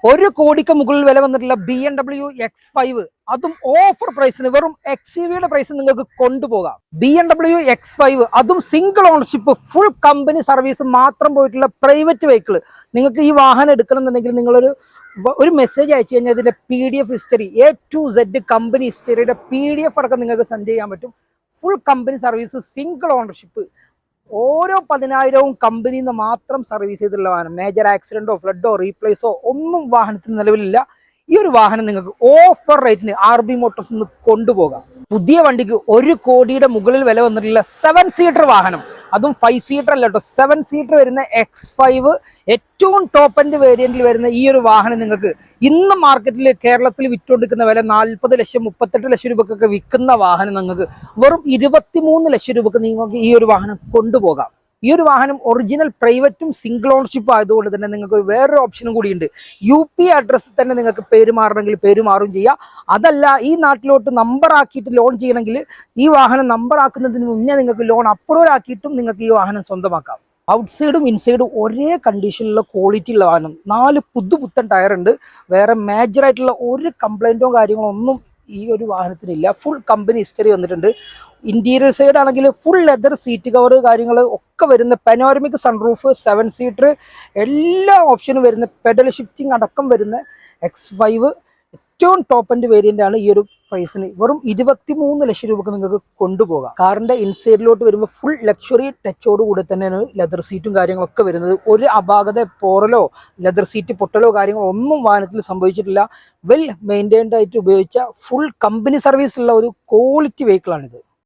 1 കോടിക്ക് മുകളിൽ വില വന്നിട്ടുള്ള BMW X5 അതും ഓഫർ പ്രൈസിന് വെറും XUV പ്രൈസ് നിങ്ങൾക്ക് കൊണ്ടുപോകാം. BMW X5 അതും single ownership full company service മാത്രം പോയിട്ടുള്ള പ്രൈവറ്റ് വെഹിക്കിൾ. നിങ്ങൾക്ക് ഈ വാഹനം എടുക്കണമെന്നുണ്ടെങ്കിൽ നിങ്ങളൊരു മെസ്സേജ് അയച്ചു കഴിഞ്ഞാൽ അതിന്റെ PDF history A to Z company ഹിസ്റ്ററിയുടെ PDF അടക്കം നിങ്ങൾക്ക് സെൻഡ് ചെയ്യാൻ പറ്റും. Full company service single ownership ഓരോ 10,000 കമ്പനിയിൽ നിന്ന് മാത്രം സർവീസ് ചെയ്തിട്ടുള്ള വാഹനം. മേജർ ആക്സിഡന്റോ ഫ്ലഡോ റീപ്ലേസോ ഒന്നും വാഹനത്തിന് നിലവിലില്ല. ഈ ഒരു വാഹനം നിങ്ങൾക്ക് ഓഫർ റേറ്റിന് RB മോട്ടോഴ്സ് നിന്ന് കൊണ്ടുപോകാം. പുതിയ വണ്ടിക്ക് 1 കോടിയുടെ മുകളിൽ വില വന്നിട്ടുള്ള 7 സീറ്റർ വാഹനം, അതും 5 സീറ്റർ അല്ല കേട്ടോ, 7 സീറ്റർ വരുന്ന X5 ഏറ്റവും ടോപ്പ് എൻഡ് വേരിയന്റിൽ വരുന്ന ഈ ഒരു വാഹനം നിങ്ങൾക്ക് ഇന്ന് മാർക്കറ്റിൽ കേരളത്തിൽ വിറ്റുകൊണ്ടിരിക്കുന്ന വില 40 ലക്ഷം 38 ലക്ഷം രൂപക്കൊക്കെ വിൽക്കുന്ന വാഹനം നിങ്ങൾക്ക് വെറും 23 ലക്ഷം രൂപക്ക് നിങ്ങൾക്ക് ഈ ഒരു വാഹനം കൊണ്ടുപോകാം. ഈ ഒരു വാഹനം ഒറിജിനൽ പ്രൈവറ്റും സിംഗിൾ ഓണർഷിപ്പ് ആയതുകൊണ്ട് തന്നെ നിങ്ങൾക്ക് വേറൊരു ഓപ്ഷനും കൂടിയുണ്ട്. UP അഡ്രസ്സിൽ തന്നെ നിങ്ങൾക്ക് പേര് മാറണമെങ്കിൽ പേര് മാറും ചെയ്യാം. അതല്ല ഈ നാട്ടിലോട്ട് നമ്പർ ആക്കിയിട്ട് ലോൺ ചെയ്യണമെങ്കിൽ ഈ വാഹനം നമ്പർ ആക്കുന്നതിന് മുന്നേ നിങ്ങൾക്ക് ലോൺ അപ്രൂവൽ ആക്കിയിട്ടും നിങ്ങൾക്ക് ഈ വാഹനം സ്വന്തമാക്കാം. ഔട്ട്സൈഡും ഇൻസൈഡും ഒരേ കണ്ടീഷനിലുള്ള ക്വാളിറ്റി ഉള്ള വാഹനം. 4 പുത്തൻ ടയർ ഉണ്ട്. വേറെ മേജറായിട്ടുള്ള ഒരു കംപ്ലൈൻറ്റോ കാര്യങ്ങളോ ഒന്നും ഈ ഒരു വാഹനത്തിനില്ല. ഫുൾ കമ്പനി ഹിസ്റ്ററി വന്നിട്ടുണ്ട്. ഇന്റീരിയർ സൈഡ് ആണെങ്കിൽ ഫുൾ ലെതർ സീറ്റ് കവർ കാര്യങ്ങൾ ഒക്കെ വരുന്ന പനോരമിക് സൺറൂഫ് 7 സീറ്റർ എല്ലാ ഓപ്ഷനും വരുന്ന പെഡൽ ഷിഫ്റ്റിംഗ് അടക്കം വരുന്ന X5 ഏറ്റവും ടോപ്പ് എൻഡ് വേരിയന്റ് ആണ്. ഈ ഒരു പ്രൈസിന് വെറും 23 ലക്ഷം രൂപക്ക് നിങ്ങൾക്ക് കൊണ്ടുപോകാം. കാറിന്റെ ഇൻസൈഡിലോട്ട് വരുമ്പോൾ ഫുൾ ലക്ഷറി ടച്ചോട് കൂടി തന്നെയാണ് ലെതർ സീറ്റും കാര്യങ്ങളൊക്കെ വരുന്നത്. ഒരു അപാകത പോറലോ ലെതർ സീറ്റ് പൊട്ടലോ കാര്യങ്ങളോ ഒന്നും വാഹനത്തിൽ സംഭവിച്ചിട്ടില്ല. വെൽ മെയിൻറ്റൈൻഡ് ആയിട്ട് ഉപയോഗിച്ച ഫുൾ കമ്പനി സർവീസ് ഉള്ള ഒരു ക്വാളിറ്റി വെഹിക്കിളാണിത്.